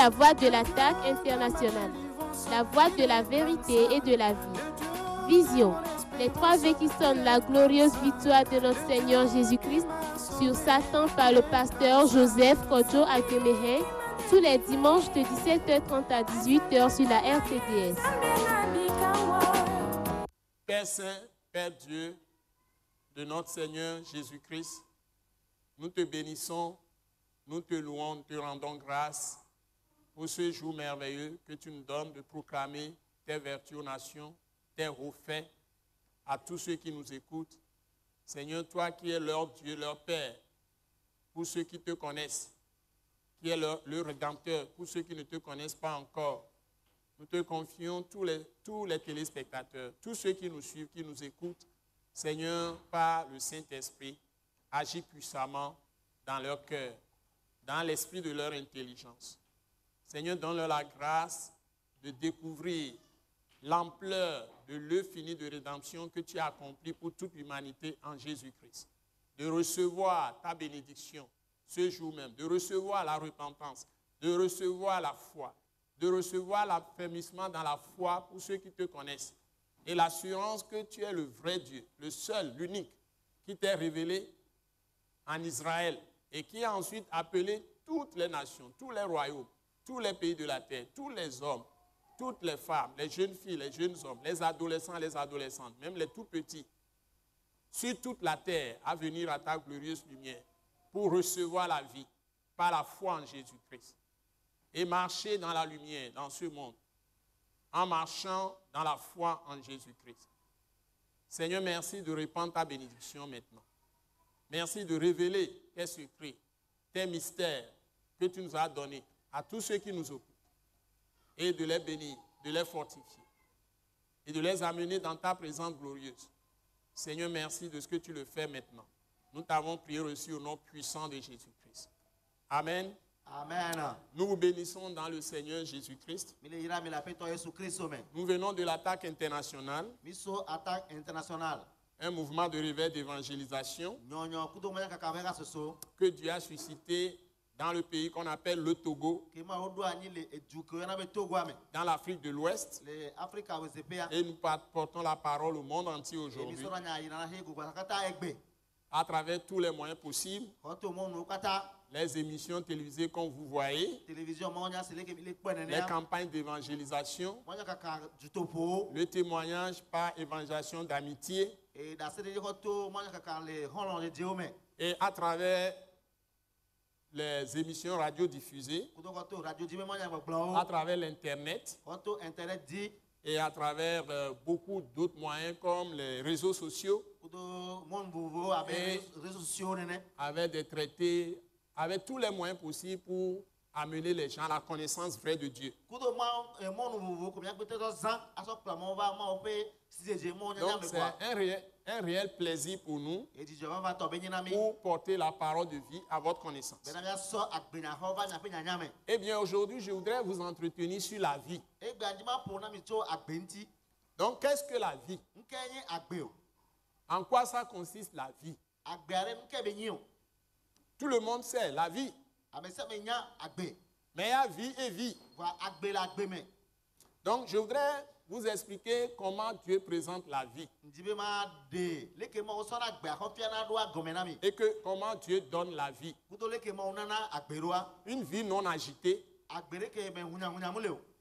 la voix de l'attaque internationale, la voix de la vérité et de la vie. Vision, les 3 V qui sonnent la glorieuse victoire de notre Seigneur Jésus-Christ sur Satan par le pasteur Joseph Kodjo Akemehe, tous les dimanches de 17h30 à 18h sur la RTDS. Père Saint, Père Dieu, de notre Seigneur Jésus-Christ, nous te bénissons, nous te louons, nous te rendons grâce pour ce jour merveilleux que tu nous donnes de proclamer tes vertus aux nations, tes hauts faits à tous ceux qui nous écoutent. Seigneur, toi qui es leur Dieu, leur Père, pour ceux qui te connaissent, qui est le Rédempteur, pour ceux qui ne te connaissent pas encore, nous te confions tous les téléspectateurs, tous ceux qui nous suivent, qui nous écoutent. Seigneur, par le Saint-Esprit, agis puissamment dans leur cœur, dans l'esprit de leur intelligence. Seigneur, donne-leur la grâce de découvrir l'ampleur de l'œuvre finie de rédemption que tu as accomplie pour toute l'humanité en Jésus-Christ. De recevoir ta bénédiction ce jour même, de recevoir la repentance, de recevoir la foi, de recevoir l'affermissement dans la foi pour ceux qui te connaissent et l'assurance que tu es le vrai Dieu, le seul, l'unique, qui t'est révélé en Israël et qui a ensuite appelé toutes les nations, tous les royaumes, tous les pays de la terre, tous les hommes, toutes les femmes, les jeunes filles, les jeunes hommes, les adolescents, les adolescentes, même les tout petits, sur toute la terre, à venir à ta glorieuse lumière pour recevoir la vie par la foi en Jésus-Christ et marcher dans la lumière, dans ce monde, en marchant dans la foi en Jésus-Christ. Seigneur, merci de répandre ta bénédiction maintenant. Merci de révéler tes secrets, tes mystères que tu nous as donnés à tous ceux qui nous écoutent et de les bénir, de les fortifier et de les amener dans ta présence glorieuse. Seigneur, merci de ce que tu le fais maintenant. Nous t'avons prié reçu au nom puissant de Jésus-Christ. Amen. Amen. Nous vous bénissons dans le Seigneur Jésus-Christ. Nous venons de l'attaque internationale, un mouvement de réveil d'évangélisation que Dieu a suscité dans le pays qu'on appelle le Togo, dans l'Afrique de l'Ouest, et nous portons la parole au monde entier aujourd'hui, à travers tous les moyens possibles, les émissions télévisées comme vous voyez, les campagnes d'évangélisation, le témoignage par évangélisation d'amitié, et à travers les émissions radiodiffusées, à travers l'Internet, et à travers beaucoup d'autres moyens comme les réseaux sociaux, avec des traités, avec tous les moyens possibles pour amener les gens à la connaissance vraie de Dieu. Donc c'est un réel plaisir pour nous pour porter la parole de vie à votre connaissance. Eh bien, aujourd'hui, je voudrais vous entretenir sur la vie. Donc, qu'est-ce que la vie? En quoi ça consiste la vie? Tout le monde sait la vie. Mais il y a vie et vie. Donc, je voudrais vous expliquer comment Dieu présente la vie. Et que comment Dieu donne la vie. Une vie non agitée.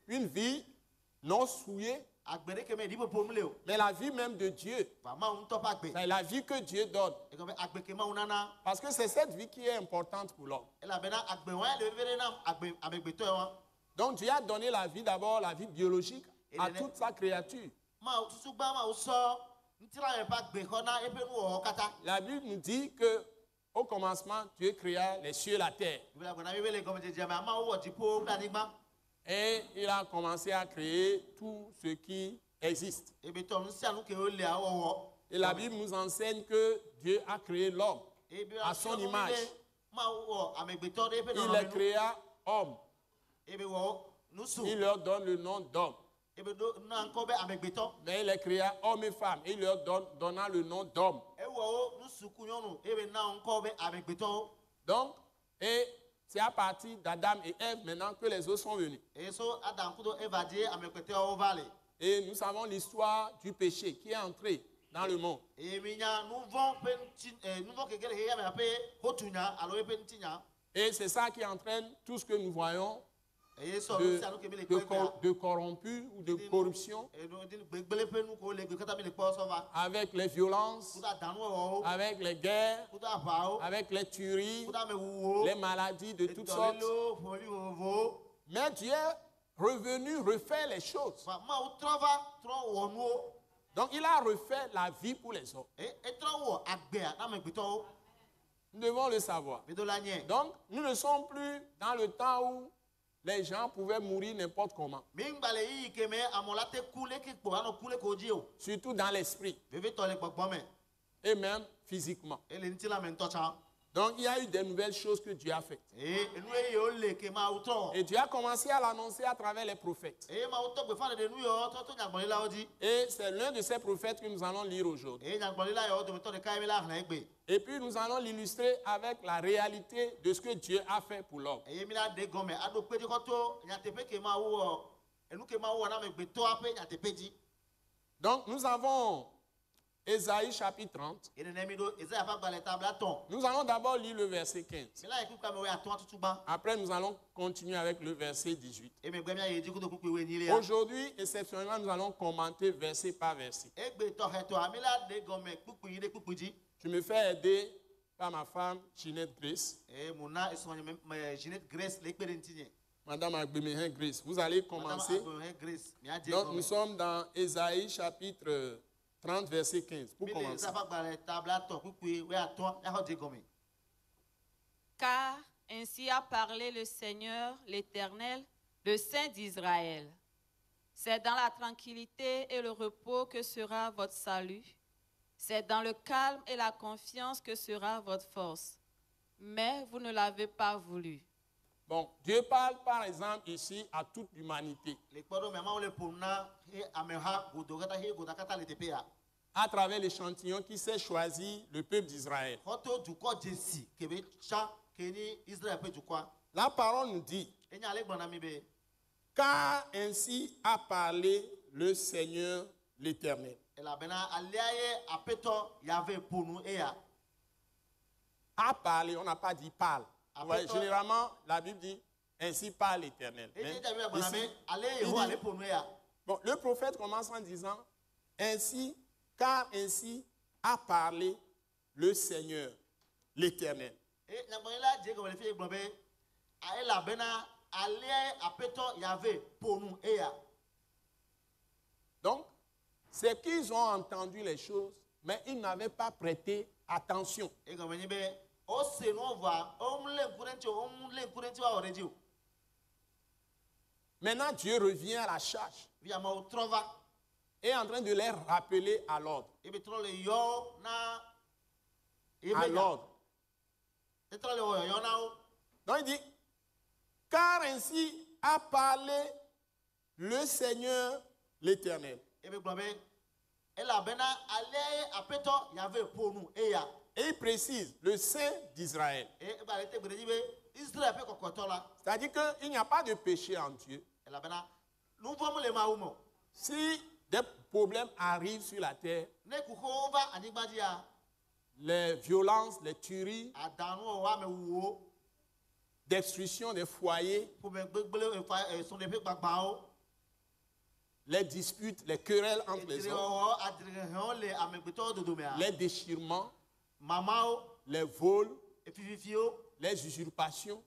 Une vie non souillée. Mais la vie même de Dieu, c'est la vie que Dieu donne. Parce que c'est cette vie qui est importante pour l'homme. Donc Dieu a donné la vie d'abord, la vie biologique, à toute sa créature. La Bible nous dit que au commencement, Dieu créa les cieux et la terre. Et il a commencé à créer tout ce qui existe. Et la Bible nous enseigne que Dieu a créé l'homme à son image. Il les créa hommes. Il leur donne le nom d'homme. Mais il les créa hommes et femmes. Il leur donna le nom d'homme. Donc, et c'est à partir d'Adam et Ève maintenant que les autres sont venus. Et nous savons l'histoire du péché qui est entré dans le monde. Et c'est ça qui entraîne tout ce que nous voyons de corrompu ou de corruption, avec les violences, avec les guerres, avec les tueries, les maladies de toutes sortes. Mais Dieu est revenu refaire les choses. Donc il a refait la vie pour les hommes. Nous devons le savoir. Donc nous ne sommes plus dans le temps où les gens pouvaient mourir n'importe comment. Surtout dans l'esprit. Et même physiquement. Donc il y a eu des nouvelles choses que Dieu a faites. Et Dieu a commencé à l'annoncer à travers les prophètes. Et c'est l'un de ces prophètes que nous allons lire aujourd'hui. Et puis nous allons l'illustrer avec la réalité de ce que Dieu a fait pour l'homme. Donc nous avons Ésaïe chapitre 30. Nous allons d'abord lire le verset 15. Après, nous allons continuer avec le verset 18. Aujourd'hui, exceptionnellement, nous allons commenter verset par verset. Je me fais aider par ma femme, Ginette Grace. Madame Agbemehin Grace, vous allez commencer. Donc, nous sommes dans Ésaïe chapitre 30, verset 15. Pour commencer. Car ainsi a parlé le Seigneur, l'Éternel, le Saint d'Israël. C'est dans la tranquillité et le repos que sera votre salut. C'est dans le calme et la confiance que sera votre force. Mais vous ne l'avez pas voulu. Bon, Dieu parle par exemple ici à toute l'humanité. À travers l'échantillon qui s'est choisi, le peuple d'Israël. La parole nous dit, car ainsi a parlé le Seigneur l'Éternel. A parlé, on n'a pas dit parle. Ouais, généralement, la Bible dit, ainsi parle l'Éternel. Bon, le prophète commence en disant, ainsi, car ainsi a parlé le Seigneur, l'Éternel. Donc, c'est qu'ils ont entendu les choses, mais ils n'avaient pas prêté attention. Maintenant, Dieu revient à la charge et est en train de les rappeler à l'ordre. À l'ordre. Donc il dit, car ainsi a parlé le Seigneur l'Éternel. Et il précise le Saint d'Israël. C'est-à-dire qu'il n'y a pas de péché en Dieu. Si des problèmes arrivent sur la terre, les violences, les tueries, destruction des foyers, les disputes, les querelles entre les hommes, les déchirements, les vols, les usurpations.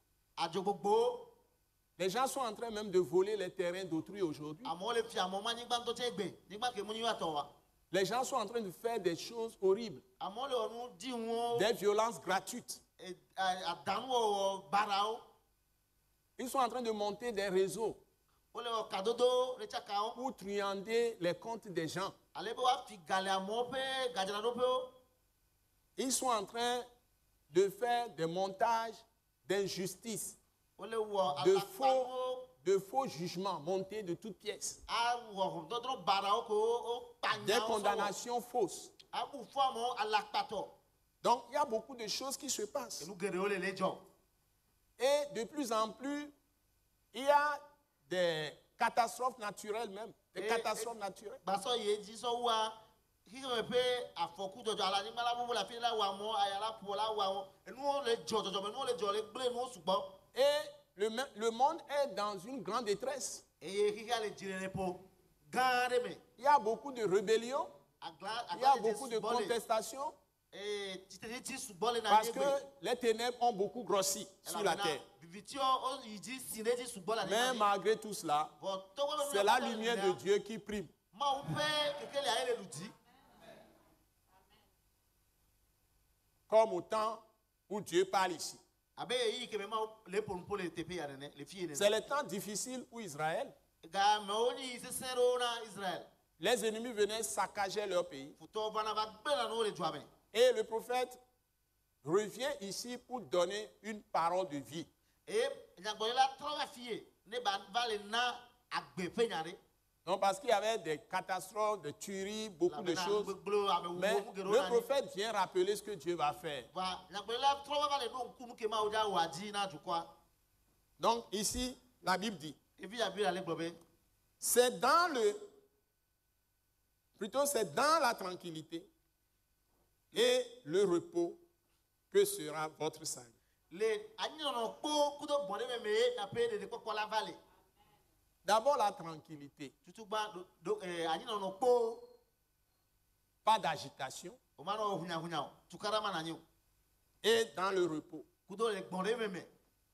Les gens sont en train même de voler les terrains d'autrui aujourd'hui. Les gens sont en train de faire des choses horribles. Des violences gratuites. Ils sont en train de monter des réseaux pour truander les comptes des gens. Ils sont en train de faire des montages d'injustice, de faux jugements montés de toutes pièces, des condamnations fausses. Donc, il y a beaucoup de choses qui se passent. Et de plus en plus, il y a des catastrophes naturelles même. Des catastrophes naturelles. Et le monde est dans une grande détresse. Il y a beaucoup de rébellions. Il y a beaucoup de contestations. Parce que les ténèbres ont beaucoup grossi sur la terre. Mais malgré tout cela, c'est la lumière de Dieu qui prime. Comme au temps où Dieu parle ici. C'est le temps difficile pour Israël. Les ennemis venaient saccager leur pays. Et le prophète revient ici pour donner une parole de vie. Non, parce qu'il y avait des catastrophes, des tueries, beaucoup de choses. Mais le prophète vient rappeler ce que Dieu va faire. Donc ici, la Bible dit, c'est dans la tranquillité et le repos que sera votre salut. D'abord la tranquillité. Pas d'agitation. Et dans le repos.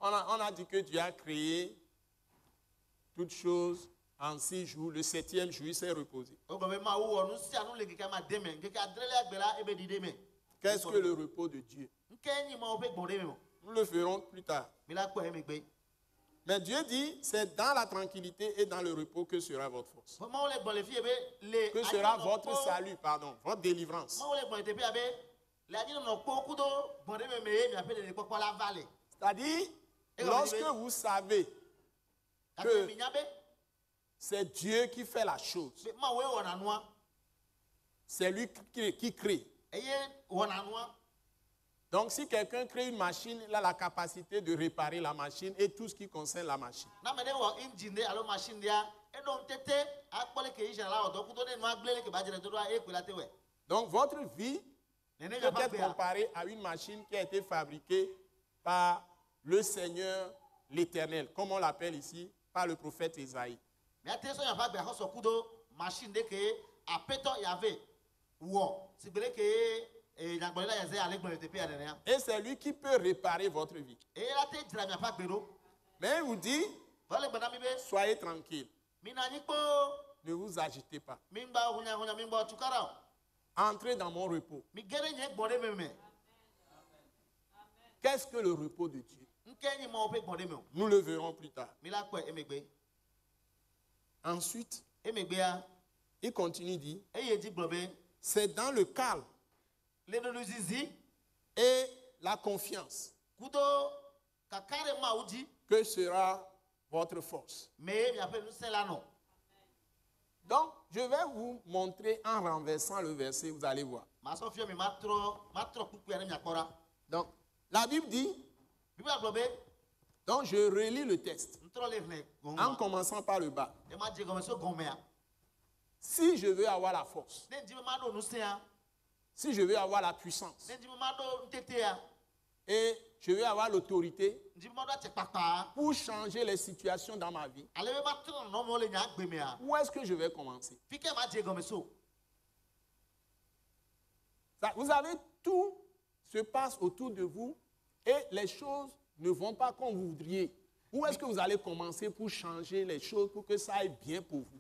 On a dit que Dieu a créé toutes choses en 6 jours. Le 7e jour, il s'est reposé. Qu'est-ce que le repos de Dieu? Nous le ferons plus tard. Mais Dieu dit, c'est dans la tranquillité et dans le repos que sera votre force. Que sera votre salut, pardon, votre délivrance. C'est-à-dire, lorsque vous savez que c'est Dieu qui fait la chose, c'est lui qui crée. Donc, si quelqu'un crée une machine, il a la capacité de réparer la machine et tout ce qui concerne la machine. Donc, votre vie peut être comparée à une machine qui a été fabriquée par le Seigneur, l'Éternel, comme on l'appelle ici, par le prophète Isaïe. Et c'est lui qui peut réparer votre vie. Mais il vous dit, soyez tranquille. Ne vous agitez pas. Entrez dans mon repos. Qu'est-ce que le repos de Dieu? Nous le verrons plus tard. Ensuite, il continue, dit, c'est dans le calme et la confiance que sera votre force. Donc, je vais vous montrer en renversant le verset, vous allez voir. Donc, la Bible dit, donc je relis le texte en commençant par le bas. Si je veux avoir la force, si je veux avoir la puissance et je veux avoir l'autorité pour changer les situations dans ma vie, où est-ce que je vais commencer? Vous savez, tout se passe autour de vous et les choses ne vont pas comme vous voudriez. Où est-ce que vous allez commencer pour changer les choses pour que ça aille bien pour vous?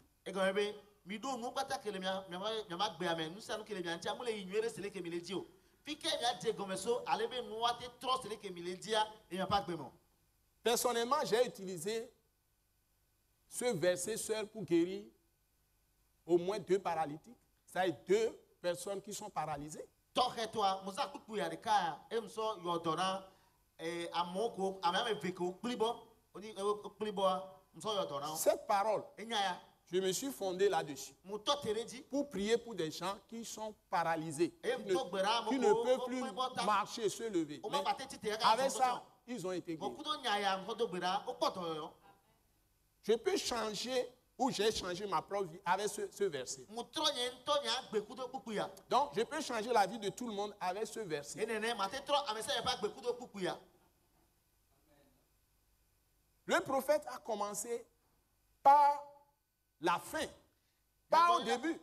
Personnellement, j'ai utilisé ce verset seul pour guérir au moins 2 paralytiques. C'est-à-dire 2 personnes qui sont paralysées. Cette parole, je me suis fondé là-dessus pour prier pour des gens qui sont paralysés, qui ne peuvent plus marcher, se lever. Mais avec ça, ils ont été guéris. Beaucoup de nyaya ngodo gbera o poto yo. Je peux changer ou j'ai changé ma propre vie avec ce verset. Mutro nye nto nya gbekudo pupu ya. Donc, je peux changer la vie de tout le monde avec ce verset. Enene mate tro amesa ya ba gbekudo pupu ya. Le prophète a commencé par la fin, pas au début.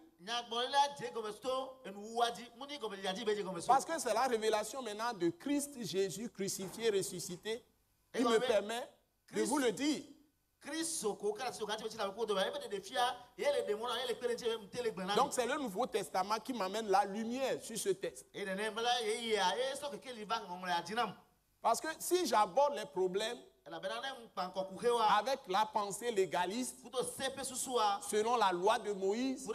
Parce que c'est la révélation maintenant de Christ Jésus crucifié, ressuscité, qui me permet de vous le dire. Donc c'est le Nouveau Testament qui m'amène la lumière sur ce texte. Parce que si j'aborde les problèmes avec la pensée légaliste, selon la loi de Moïse,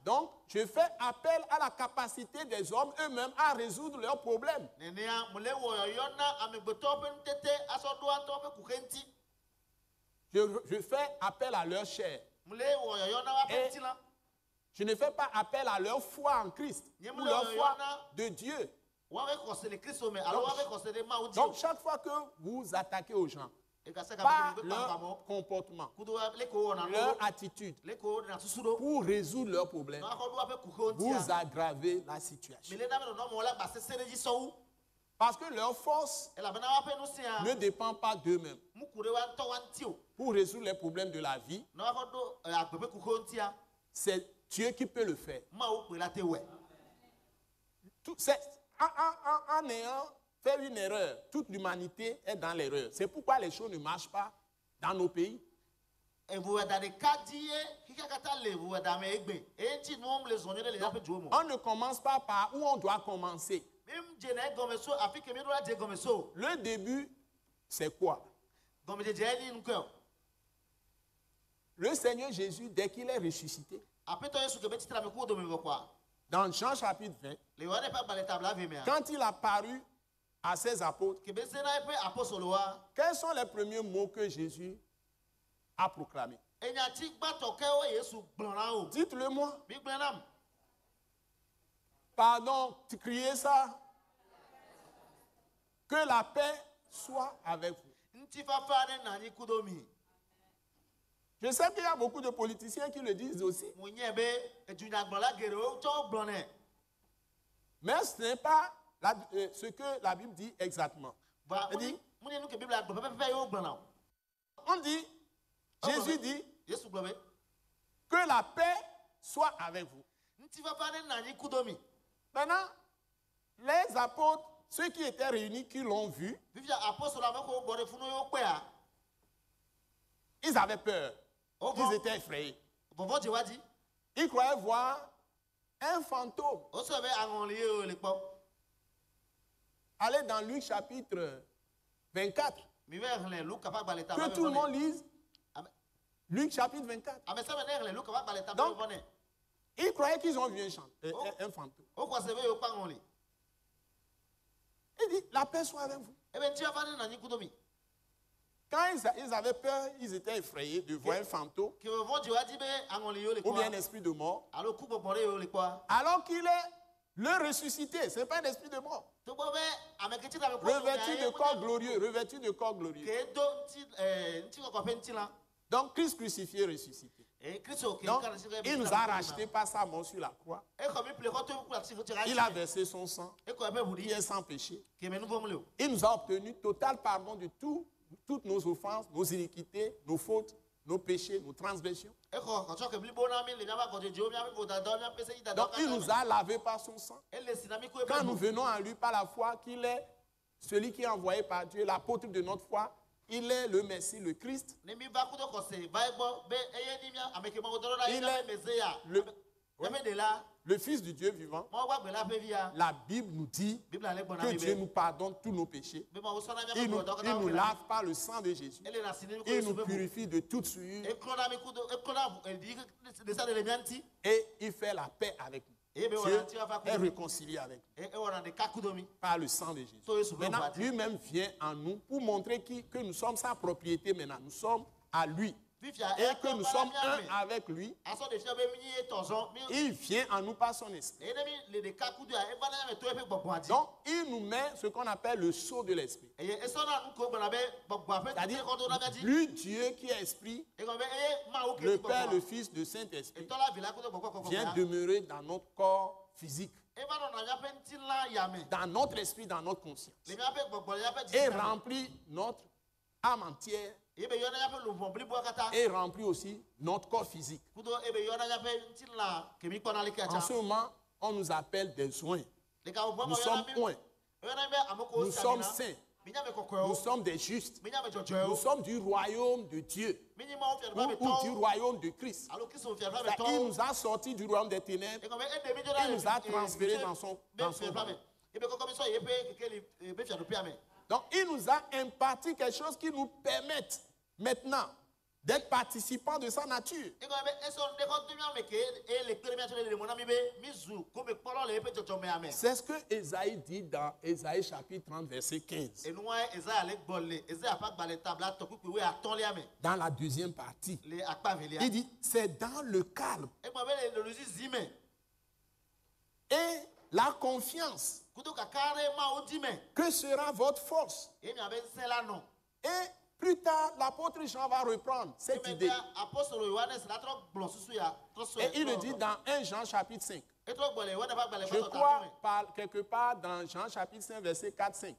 donc je fais appel à la capacité des hommes eux-mêmes à résoudre leurs problèmes. Je fais appel à leur chair. Et je ne fais pas appel à leur foi en Christ ou leur foi de Dieu. Donc chaque fois que vous attaquez aux gens par leur comportement, leur attitude, pour résoudre leurs problèmes, vous aggravez la situation. Parce que leur force ne dépend pas d'eux-mêmes. Pour résoudre les problèmes de la vie, c'est Dieu qui peut le faire. En ayant fait une erreur, toute l'humanité est dans l'erreur. C'est pourquoi les choses ne marchent pas dans nos pays. Donc, on ne commence pas par où on doit commencer. Le début, c'est quoi? Le Seigneur Jésus, dès qu'il est ressuscité, dans Jean chapitre 20, quand il a paru à ses apôtres, quels sont les premiers mots que Jésus a proclamés? Dites-le moi. Pardon, tu criais ça? Que la paix soit avec vous. Je sais qu'il y a beaucoup de politiciens qui le disent aussi. Mais ce n'est pas ce que la Bible dit exactement. Jésus dit que la paix soit avec vous. Maintenant, les apôtres, ceux qui étaient réunis, qui l'ont vu, ils avaient peur. Ils étaient effrayés. Ils croyaient voir un fantôme. Allez dans Luc chapitre 24. Que tout le monde lise. Luc chapitre 24. Donc, ils croyaient qu'ils ont vu un fantôme. Il dit, la paix soit avec vous. Quand ils avaient peur, ils étaient effrayés de voir un fantôme ou bien un esprit de mort. Alors qu'il est le ressuscité, ce n'est pas un esprit de mort. Revêtu de corps glorieux, revêtu de corps glorieux. Donc Christ crucifié, ressuscité. Donc, il nous a rachetés par sa mort sur la croix. Il a versé son sang, qui est sans péché. Il nous a obtenu total pardon de toutes nos offenses, nos iniquités, nos fautes, nos péchés, nos transgressions. Donc il nous a lavés par son sang. Quand nous venons à lui par la foi qu'il est celui qui est envoyé par Dieu, l'apôtre de notre foi, il est le Messie, le Christ. Il est le Fils du Dieu vivant. La Bible nous dit que Dieu nous pardonne tous nos péchés. Il nous lave par le sang de Jésus. Il nous purifie de toute souillure. Et il fait la paix avec nous. Dieu est réconcilié avec nous par le sang de Jésus. Maintenant, lui-même vient en nous pour montrer que nous sommes sa propriété maintenant. Nous sommes à lui. et que nous sommes un avec lui, il vient en nous par son esprit. Donc, il nous met ce qu'on appelle le sceau de l'esprit. C'est-à-dire, lui, Dieu qui est esprit, le Père, le Fils, le Saint-Esprit, vient demeurer dans notre corps physique, dans notre esprit, dans notre conscience, et remplit notre âme entière, et remplit aussi notre corps physique. En ce moment, on nous appelle des oints. Nous sommes oints. Nous sommes saints. Nous sommes des justes. Nous sommes du royaume de Dieu ou du royaume de Christ. Il nous a sortis du royaume des ténèbres et nous a transférés dans son royaume. Donc, il nous a imparti quelque chose qui nous permette maintenant d'être participants de sa nature. C'est ce que Ésaïe dit dans Ésaïe chapitre 30, verset 15. Dans la deuxième partie, il dit, c'est dans le calme et la confiance que sera votre force. Et plus tard, l'apôtre Jean va reprendre cette idée. Et il le dit dans 1 Jean chapitre 5. Je crois quelque part dans Jean chapitre 5, verset 4-5.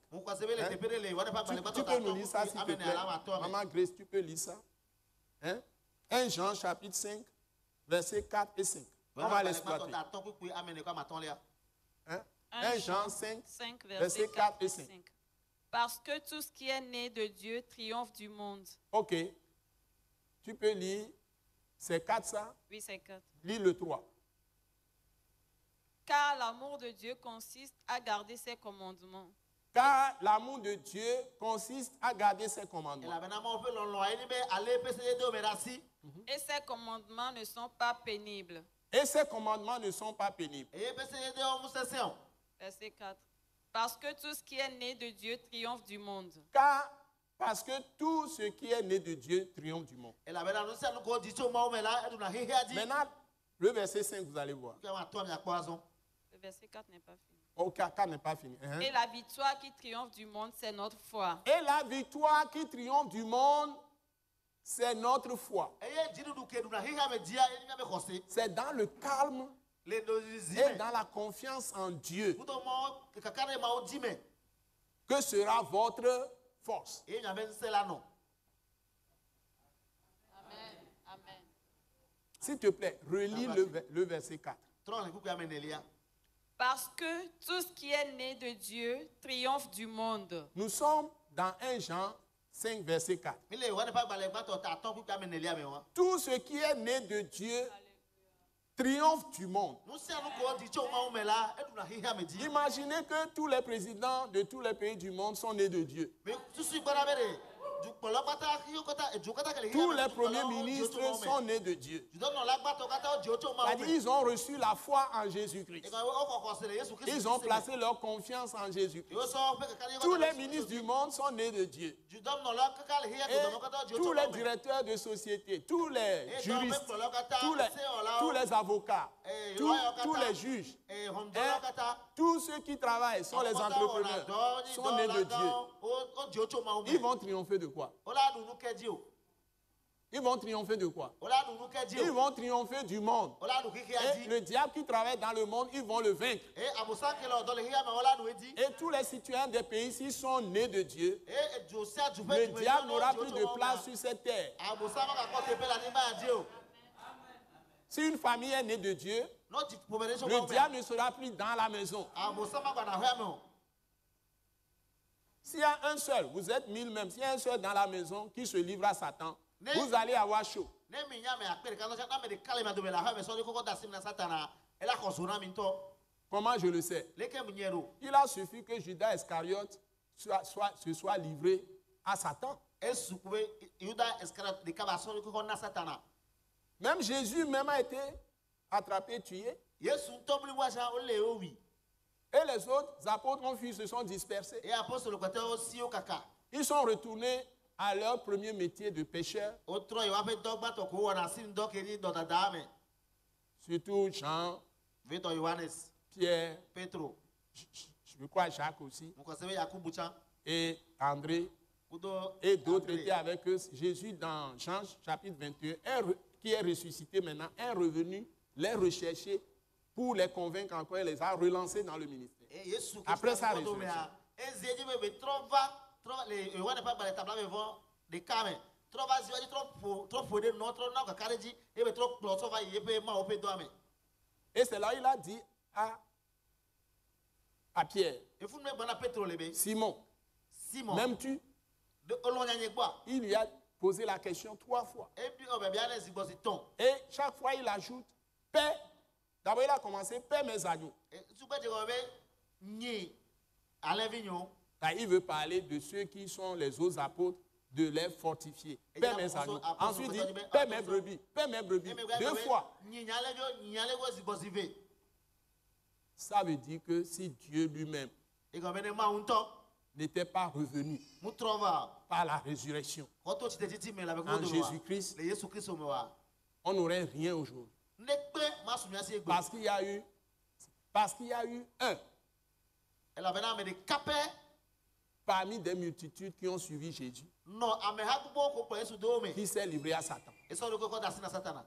Tu peux nous lire ça s'il te plaît. Maman Grace, tu peux lire ça. 1 Jean chapitre 5, verset 4 et 5. On va l'exploiter. 1 Jean 5, verset 4 et 5. Parce que tout ce qui est né de Dieu triomphe du monde. Ok. Tu peux lire. C'est 4 ça? Oui, c'est 4. Lis le 3. Car l'amour de Dieu consiste à garder ses commandements. Car l'amour de Dieu consiste à garder ses commandements. Et ses commandements ne sont pas pénibles. Et ses commandements ne sont pas pénibles. Verset 4. Parce que tout ce qui est né de Dieu triomphe du monde. Parce que tout ce qui est né de Dieu triomphe du monde. Maintenant, le verset 5, vous allez voir. Le verset 4 n'est pas fini. Ok, 4 n'est pas fini. Et la victoire qui triomphe du monde, c'est notre foi. Et la victoire qui triomphe du monde, c'est notre foi. C'est dans le calme et dans la confiance en Dieu que sera votre force. Amen. Amen. S'il te plaît, relis le verset 4. Parce que tout ce qui est né de Dieu triomphe du monde. Nous sommes dans 1 Jean 5, verset 4. Tout ce qui est né de Dieu triomphe du monde. Imaginez que tous les présidents de tous les pays du monde sont nés de Dieu. Tous les premiers ministres sont nés de Dieu. C'est-à-dire ils ont reçu la foi en Jésus-Christ. Ils ont placé leur confiance en Jésus-Christ. Tous les ministres du monde sont nés de Dieu. Et tous les directeurs de société, tous les juristes, tous les avocats, tous les juges, tous ceux qui travaillent sont les entrepreneurs, sont nés de Dieu. Ils vont triompher de quoi? Ils vont triompher de quoi? Ils vont triompher du monde. Et le diable qui travaille dans le monde, ils vont le vaincre. Et tous les citoyens des pays, s'ils sont nés de Dieu, le diable n'aura plus de place sur cette terre. Si une famille est née de Dieu, le diable ne sera plus dans la maison. S'il y a un seul, vous êtes 1000 même, s'il y a un seul dans la maison qui se livre à Satan, vous allez avoir chaud. Comment je le sais? Il a suffi que Judas Iscariote se soit livré à Satan. Même Jésus même a été attrapé, tué. Et les autres apôtres ont fui, se sont dispersés. Ils sont retournés à leur premier métier de pêcheur, Otrɔ yi wa ƒe dɔgbatɔ ko wɔna si ŋdɔ ke ni dɔdada me. surtout Jean, Vitɔ Yohanes, Pierre, Petro, je crois Jacques aussi, mukɔsɛbɛ Yakubu tsã, et André, kudo et d'autres André. étaient avec eux. Jésus, dans Jean chapitre 21, qui est ressuscité maintenant, est revenu les rechercher pour les convaincre encore et les a relancés dans le ministère. Et Yesu Après sa Kristo résurrection. ezi edzi me be trɔ va le Yohane ƒe agbalẽ tabla me vɔ ɖeka me trɔ va zi wa dzi trɔ ƒo ɖe nɔ trɔ na kaka ɖe dzi eye be trɔ kplɔ trɔ va yi eƒe mawo ƒe dɔa me. Et c'est là où il a dit à Pierre, Efu nu gbɔna Petro le be Simon, Simon m'aimes-tu? de olo nyanye gbɔa Il lui a posé la question 3 fois. ebi ɔbɛ bia ne zigbɔ si tɔn. Et chaque fois, il ajoute, paix. D'abord, il a commencé, paix mes agneaux. Sukpɛ dze kɔ be nyi alẽvi nyo. Là, il veut parler de ceux qui sont les autres apôtres, de les fortifier. Paix mes agneaux. Ensuite, il dit, paix mes brebis, paix mes brebis. 2 fois. Nyi alẽviwo zigbɔ si ve. Ça veut dire que si Dieu lui-même Egɔ be ne Mawu ŋutɔ n'était pas revenu mu trɔ va par la résurrection kɔtɔ tsitetsitsi me la be en kudo wa Jésus-Christ, le Yesu Kristo me wa. on n'aurait rien aujourd'hui. Ne kpe ma sumia si egbe. Parce qu'il y a eu un Elabena ame ɖeka pɛ parmi des multitudes qui ont suivi Jésus, nɔ ameha gbogbo ko kplɔ Yesu do me. qui s'est livré à Satan. Esɔ ɖo kɔkɔ da asi na Satana.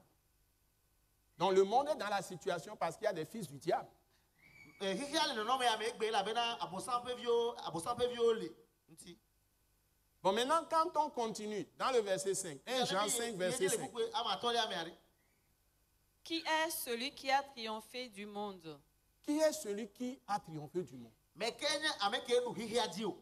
Donc le monde est dans la situation parce qu'il y a des fils du diable. Xixia le nɔnɔme ya me egbe elabena abosam ƒe viwo le ŋuti. Bon, maintenant, quand on continue dans le verset 5, 1 Jean 5, verset 5, Ama atɔlia mea ɖe. Qui est celui qui a triomphé du monde? qui est celui qui a triomphé du monde? Mɛ ke nye ame ke nu xixia dzi o.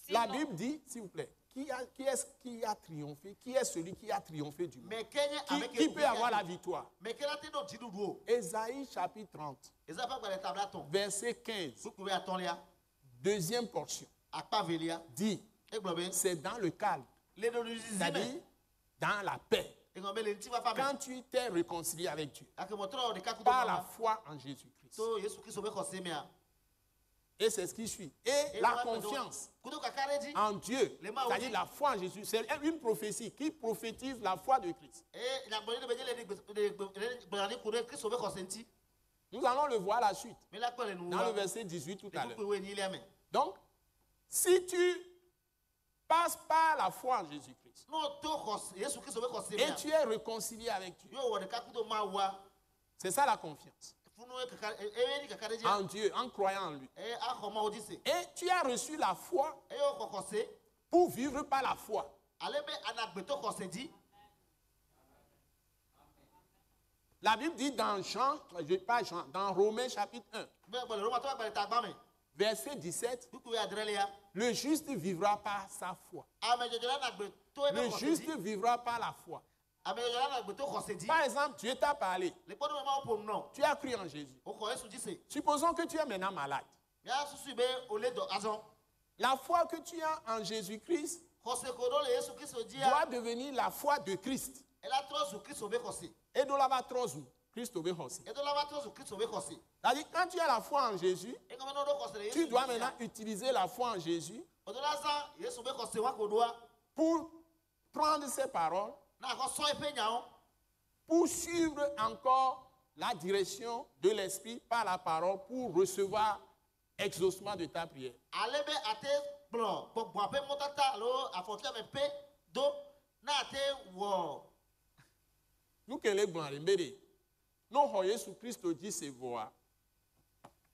La Sinon, Bible dit, s'il vous plaît, qui est-ce qui a triomphé? Qui est celui qui a triomphé du monde? Mɛ ke nye ame ke Qui nu peut avoir la xixia dzi o. victoire? Mɛ ke la te ɖo dziɖuɖu o. Ésaïe chapitre 30, Eza ƒe agbalẽ tabla tɔn. verset 15, Suku be atɔlia deuxième portion, akpa velia dit, egblɔ be c'est dans le calme, le ɖoɖoɖizi me. c'est-à-dire dans la paix. Egblɔ be le ŋutifafa me. Quand tu t'es réconcilié avec Dieu, Gake mɔtrɔ ɖeka kudo par la ma foi en Jésus-Christ. to Yesu Kristo be xɔse mea. Et c'est ce qui suit. Et la confiance kudo kaka ɖe dzi. en Dieu, c'est-à-dire la foi en Jésus, c'est une prophétie qui prophétise la foi de Christ. Eye nyagbɔɖi ɖe be dze le gblɔɖani ku ɖe Kristo be xɔse ŋuti. Nous allons le voir la suite, Mi la kpɔ le nu dans le wa. verset 18 tout à Le l'heure. kuku enyilia me. Donc, si tu passes par la foi en Jésus-Christ N'o to xɔse Yesu Kristo be xɔse et mea. tu es réconcilié avec Dieu, Yo wɔ ɖeka kudo ma wa. c'est ça la confiance Funu ye kaka eye ni kaka ɖe dzi. en Dieu, en croyant en lui. Eye axɔ mawo dzi se. Et tu as reçu la foi Eye wo xɔ xɔse. pour vivre par la foi. Ale be anagbeto xɔse dzi. La Bible dit dans pas Jean, dans Romains chapitre 1, Be gbɔ le Romatɔ agbalẽ ta gba me. verset 17, Kuku ye adrelia. le juste vivra par sa foi. Ame dzɔdzɔ la anagbeto ebe Le xɔse juste dzi. vivra par la foi. Ame dzɔdzɔ la anagbeto xɔse dzi. Par exemple, Dieu t'a parlé, Le kpɔɖo me mawo ƒom nɔ. tu as cru en Jésus. O xɔ Yesu dzi se. Supposons que tu es maintenant malade. Mia susu be ole dɔ azɔ. La foi que tu as en Jésus-Christ Xɔse ko ɖo le Yesu Kristo dzia. doit devenir la foi de Christ. Ela trɔ zu Kristo be xɔse. Et de là-bas, Christ be hosé. Edo la va trɔ zu Kristo be xɔse. C'est-à-dire, quand tu as la foi en Jésus, Egɔme ne ɖo xɔse le Yesu tu dois dzi maintenant sia. utiliser la foi en Jésus Odo la zã Yesu be xɔse wa ko ɖoa. pour prendre ses paroles, Na xɔ sɔ eƒe nyawo. pour suivre encore la direction de l'Esprit par la parole, pour recevoir exaucement de ta prière. Ale be ate kplɔ gbɔgbɔa ƒe mɔtata alo afɔfia me pe do na ate wɔ. Nous que les blancs, les mbédés, nous avons Jésus Christ dit c'est voix.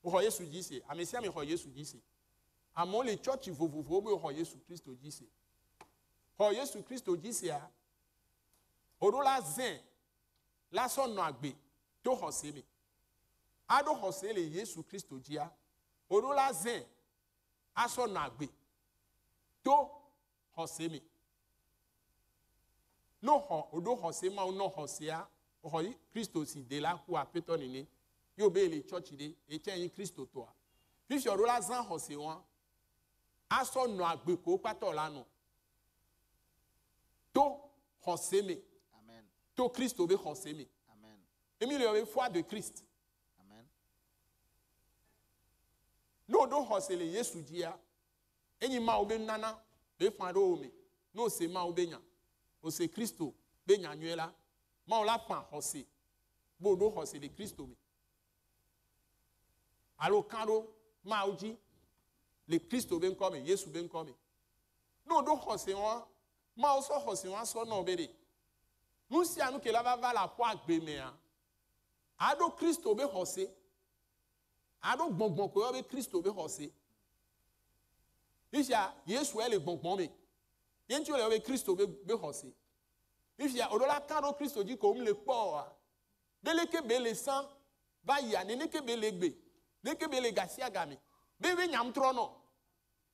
Nous avons Jésus dit c'est. Amesia me avons Jésus dit c'est. Amon les church vous avons Jésus Christ dit c'est. Avons Jésus Christ dit c'est. Odo la zin, la son noagbe, to hoseme. Ado hosele Jésus Christ dit a. Odo la zin, a son noagbe, to hoseme. No ho odo hose ma no hose a ho Kristo si de la ku apeto nini yo be le church de e chen Kristo to a fi so la zan hose won aso no agbe ko pato la no to hose me Amen. to Kristo be hose me Amen. emi le be foi de Christ Amen. no do hose le Yesu dia enyi ma obe nana be fa do me nous c'est ma ou benya. O c'est Christo. Benya nuela. Ma on la pan hosé. Bodo hosé de Christo. Alors quand ma ou dit, le Christo ben comme, Yesu ben comme. Nous do hosé wa. Ma ou so hosé wa so no bede. Nous si à nous que la va la foi béméa. Ado Christo be hosé. Ado bonbon ko be Christo be hosé. Ifia Yesu ele bonbon me. Yentu le be Christo be hosé. Ifia odola kado Christo dit comme le port. Beleke bele sang va ya ne ke belegbe. Ne ke bele gasia game. Bebe nyam trono.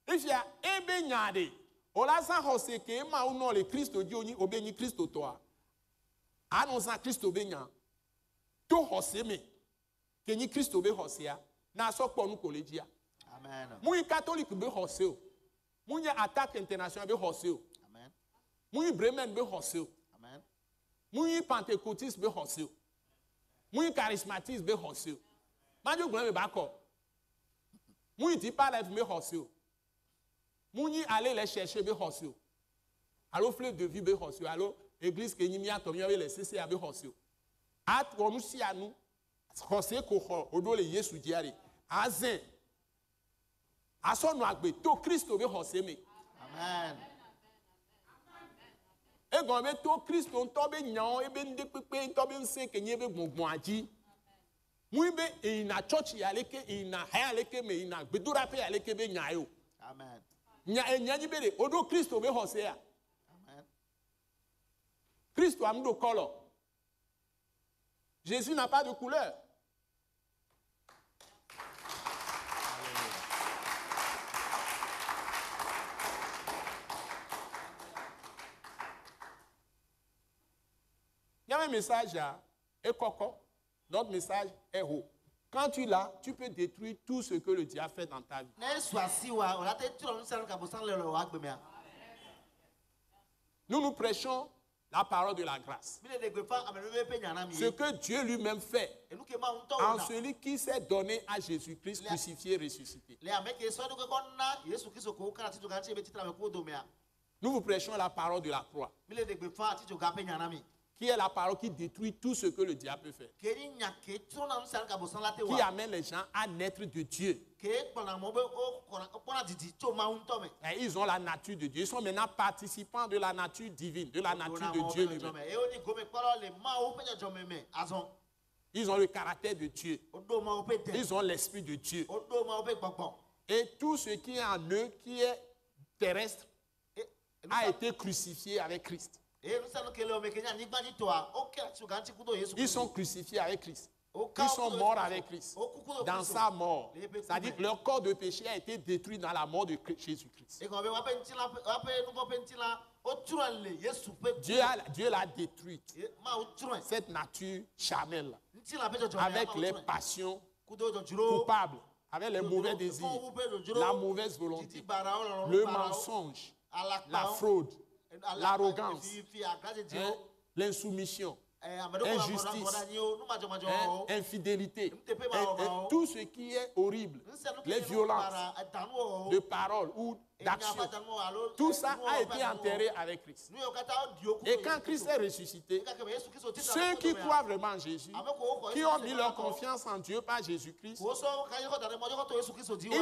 Ifia ebe nyade. Ola san hosé ke ma ou non le Christo dit oni obeni Christo toi. Annonçant Christo be nya. To hosé me. Ke ni Christo be hosé a. Na so po nu collège. Amen. Mouy catholique be hosé. Mouy attaque internationale be hosé. Amen. Mouy Bremen be hosé. Amen. Mouy pentecôtiste be hosé. Mouy charismatique be hosé. Madio glan be bako. Mouy Deeper Life be hosé. Mouy aller les chercher be hosé. Allo fleuve de vie be hosé. Allo église que ni mia to mi les CCA be hosé. At wonu si anu hosé ko ho odo le Yesu diare. Azen aso no agbe to Christo be hosé me. Amen. E gon be to Christo nto be nyan e be nde pepe nto be nse kenye be gbongbon aji. Mu be ina church ya leke ina ha leke me ina gbedura pe ya leke be nyan yo. Amen. Nya ji be de odo Christo be hosé ya. Amen. Christo amdo color. Jésus n'a pas de couleur. Il y a un message à Ekoko. Notre message est haut. Quand tu l'as, tu peux détruire tout ce que le diable fait dans ta vie. Nous prêchons la parole de la grâce. Ce que Dieu lui-même fait en celui qui s'est donné à Jésus-Christ crucifié et ressuscité. Nous vous prêchons la parole de la croix, qui est la parole qui détruit tout ce que le diable peut faire, qui amène les gens à naître de Dieu. Et ils ont la nature de Dieu. Ils sont maintenant participants de la nature divine, de la nature de Dieu lui-même. Ils ont le caractère de Dieu. Ils ont l'esprit de Dieu. Et tout ce qui est en eux, qui est terrestre, a été crucifié avec Christ. Ils sont crucifiés avec Christ. Ils sont morts avec Christ. Dans sa mort. C'est-à-dire que leur corps de péché a été détruit dans la mort de Jésus-Christ. Dieu l'a détruite. Cette nature charnelle. Avec les passions coupables. Avec les mauvais désirs. La mauvaise volonté. Le mensonge. La fraude. L'arrogance, l'insoumission, l'injustice, infidélité, tout ce qui est horrible, les violences de parole ou d'action, tout ça a été enterré avec Christ. Et quand Christ est ressuscité, ceux qui croient vraiment en Jésus, qui ont mis leur confiance en Dieu par Jésus-Christ, ils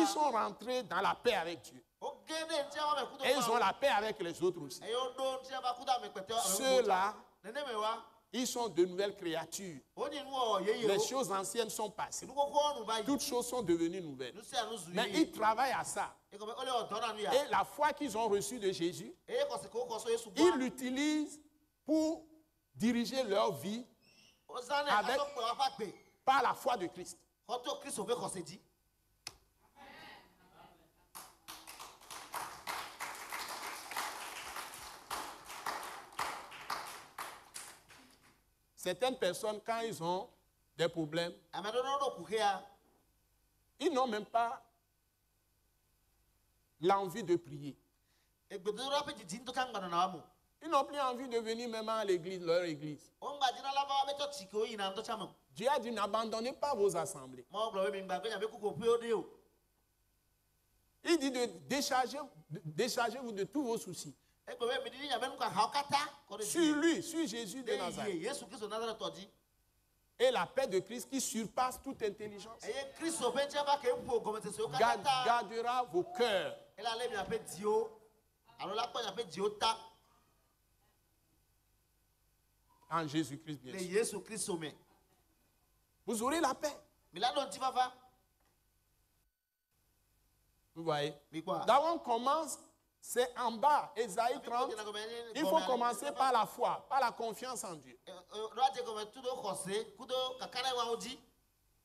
sont rentrés dans la paix avec Dieu. Et ils ont la paix avec les autres aussi. Ceux-là, ils sont de nouvelles créatures. Les choses anciennes sont passées. Toutes choses sont devenues nouvelles. Mais ils travaillent à ça. Et la foi qu'ils ont reçue de Jésus, ils l'utilisent pour diriger leur vie par la foi de Christ. Certaines personnes, quand ils ont des problèmes, ils n'ont même pas l'envie de prier. Ils n'ont plus envie de venir même à l'église, leur église. Dieu a dit, n'abandonnez pas vos assemblées. Il dit de déchargez-vous de tous vos soucis. Sur lui, sur Jésus de Nazareth. Et la paix de Christ qui surpasse toute intelligence gardera vos cœurs. En Jésus-Christ, bien sûr. Vous aurez la paix. Vous voyez? D'abord, on commence, c'est en bas, Ésaïe 30. Il faut commencer par la foi, par la confiance en Dieu.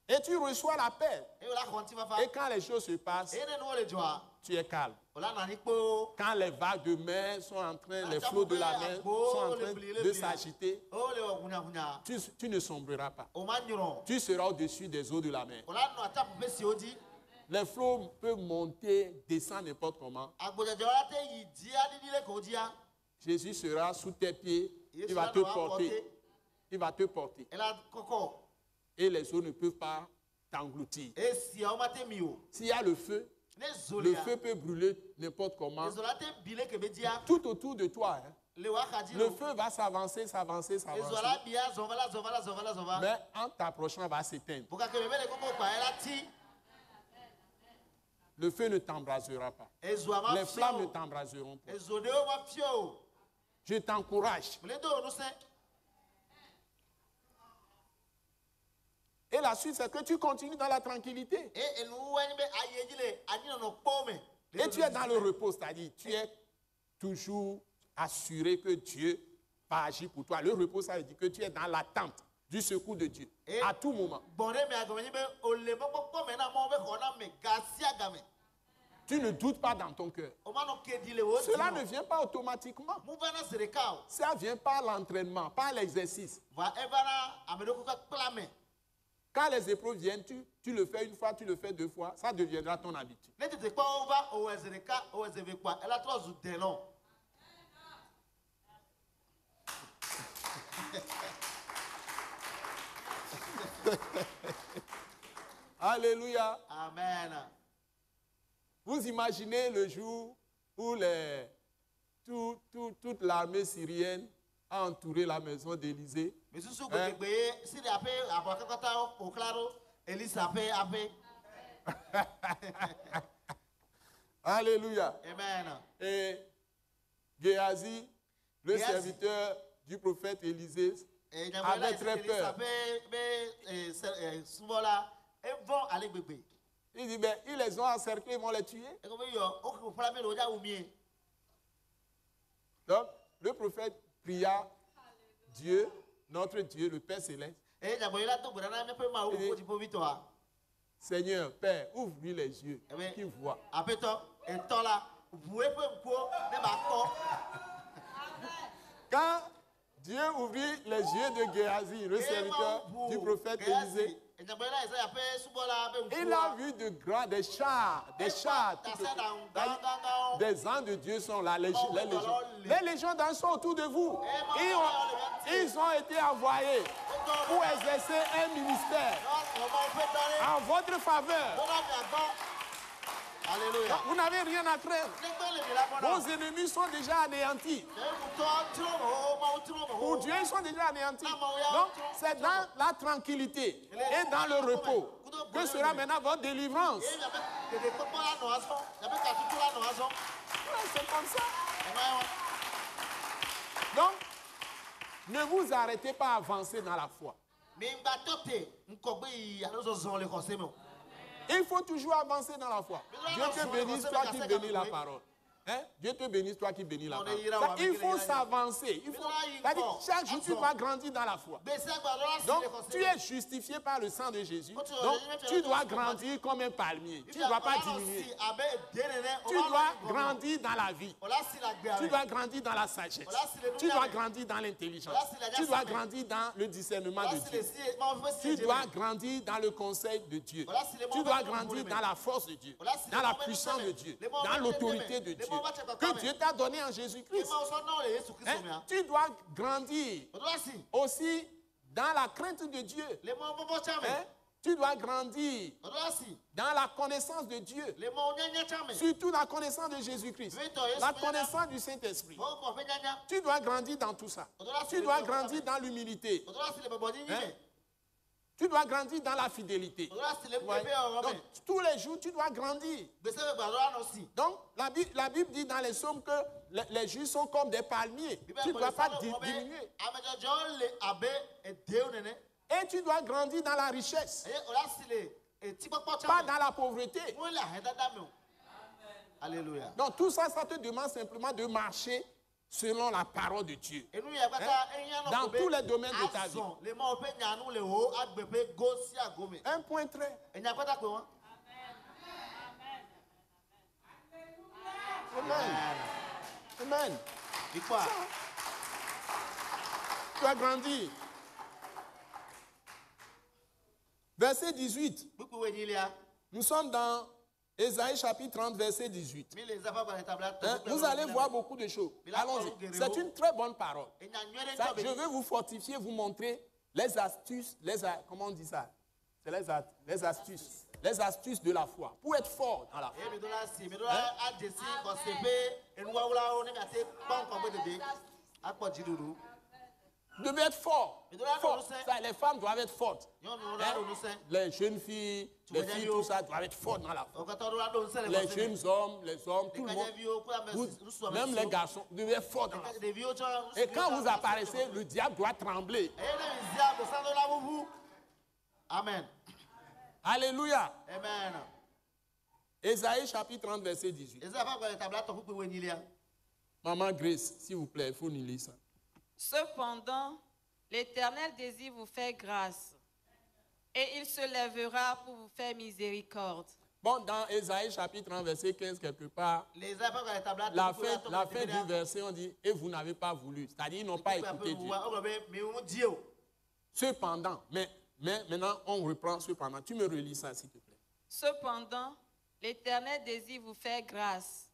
Et tu reçois la paix. Et quand les choses se passent, tu es calme. Quand les vagues de mer sont en train, les flots de la mer sont en train de s'agiter, tu ne sombreras pas. Tu seras au-dessus des eaux de la mer. Les flots peuvent monter, descendre n'importe comment. Jésus sera sous tes pieds. Il va te porter. Il va te porter. Et les eaux ne peuvent pas t'engloutir. S'il y a le feu peut brûler n'importe comment. Tout autour de toi. Hein. Le feu va s'avancer. Mais en t'approchant, il va s'éteindre. Le feu ne t'embrasera pas. Les flammes ne t'embraseront pas. Je t'encourage. Et la suite, c'est que tu continues dans la tranquillité. Et tu es dans le repos, c'est-à-dire tu es toujours assuré que Dieu va agir pour toi. Le repos, ça veut dire que tu es dans l'attente du secours de Dieu à tout moment. Tu ne doutes pas dans ton cœur. Cela ne vient pas automatiquement. Ça vient par l'entraînement, par l'exercice. Quand les épreuves viennent, tu le fais une fois, tu le fais deux fois, ça deviendra ton habitude. Alléluia. Amen. Vous imaginez le jour où toute l'armée syrienne a entouré la maison d'Élysée. Alléluia. Amen. Et Géhazi, le serviteur du prophète Élisée, avait très peur. Il dit, ben, ils les ont encerclés, ils vont les tuer. Donc, le prophète pria Dieu, notre Dieu, le Père Céleste. Seigneur, Père, ouvre-lui les yeux, qu'il voit. Quand Dieu ouvrit les yeux de Géhazi, le serviteur du prophète Élisée, il a vu des chars, des anges de Dieu sont là, les légions. Les légions d'anges sont autour de vous. Ils ont été envoyés pour exercer un ministère en votre faveur. Alléluia. Vous n'avez rien à craindre. Vos ennemis sont déjà anéantis. Pour Dieu, ils sont déjà anéantis. Donc, c'est dans la tranquillité et dans le repos que sera maintenant votre délivrance. C'est comme ça. Donc, ne vous arrêtez pas à avancer dans la foi. Il faut toujours avancer dans la foi. Dieu te bénisse, toi qui bénis la parole. Hein? Dieu te bénisse, toi qui bénis la parole. Il faut s'avancer. Chaque jour, tu vas grandir dans la foi. Donc, tu es justifié par le sang de Jésus. Donc, tu dois grandir comme un palmier. Tu ne dois pas diminuer. Tu dois grandir dans la vie. Tu dois grandir dans la sagesse. Tu dois grandir dans l'intelligence. Tu dois grandir dans le discernement de Dieu. Tu dois grandir dans le conseil de Dieu. Tu dois grandir dans la force de Dieu, dans la puissance de Dieu, dans l'autorité de Dieu que Dieu t'a donné en Jésus-Christ. Hein? Tu dois grandir aussi dans la crainte de Dieu. Hein? Tu dois grandir Odola si. dans la connaissance de Dieu. Le mo nyanya chame. Surtout la connaissance de Jésus-Christ. La connaissance du Saint-Esprit. Mo mo fe nyanya. Tu dois grandir dans tout ça. Tu dois grandir dans l'humilité. Odola si le bo ni Hein? ni. Tu dois grandir dans la fidélité. Odola si le Ouais. bebe o Donc, me. tous les jours, tu dois grandir. Bese be gbadora no si. Donc, la Bible dit dans les psaumes que les justes sont comme des palmiers. Tu ne dois pas diminuer. Amejojo le abe e deu nene. Et tu dois grandir dans la richesse, Eye ola si le e ti popo pas chame. dans la pauvreté. Mo la he dada me o. Alléluia. Donc, tout ça, ça te demande simplement de marcher selon la parole de Dieu. Enu ya kata eyan no Dans kobe. tous les domaines de ta vie. Azon, le mo pe nyanu le ho agbepe go si agome. Un point très. Enya kata pe won. Amen. Amen. Ikwa. Tu as grandi. Verset 18. Buku we ni lia. Nous sommes dans Ésaïe chapitre 30, verset 18. Mi les afa ba tabla. Hein? Vous allez voir beaucoup de choses. Allons-y. C'est une très bonne parole. Enya nwere Ça, ntobe. je veux vous fortifier, vous montrer les astuces, comment on dit ça? C'est les astuces. Les astuces de la foi. Pour être fort dans la foi. E mi dola si, mi dola adesi ko sepe enu wa wula o ne ka te pon ko be dede. Akpo jiduru. Vous devez être fort. Mais de là, Fort. nous, c'est- Ça, les femmes doivent être fortes. Yon no Hein? la do no se. Les jeunes filles, les vois, filles, Daniel, tout ça doivent être fortes dans la foi. O ka to la do se le Les jeunes hommes, les hommes, tout le monde. Vous- même les garçons, vous devez être forts dans la foi. De vieux cho. Et quand vous apparaissez, le diable doit trembler. E ne zia bo sa do la bubu. Amen. Alléluia. Amen. Ésaïe chapitre 30, verset 18. Eza fa ba tabla to ku we ni lia. Maman Grace, s'il vous plaît, il faut nous lire ça. Cependant, l'Éternel désire vous faire grâce, et il se lèvera pour vous faire miséricorde. Bon, dans Ésaïe chapitre 30, verset 15, quelque part, Les afa ba tabla la fin du verset, on dit, et vous n'avez pas voulu. C'est-à-dire, ils n'ont pas écouté Dieu. O be mi mu dio. Cependant, mais maintenant, on reprend cependant. Tu me relis ça, s'il te plaît. Cependant, l'Éternel désire vous faire grâce,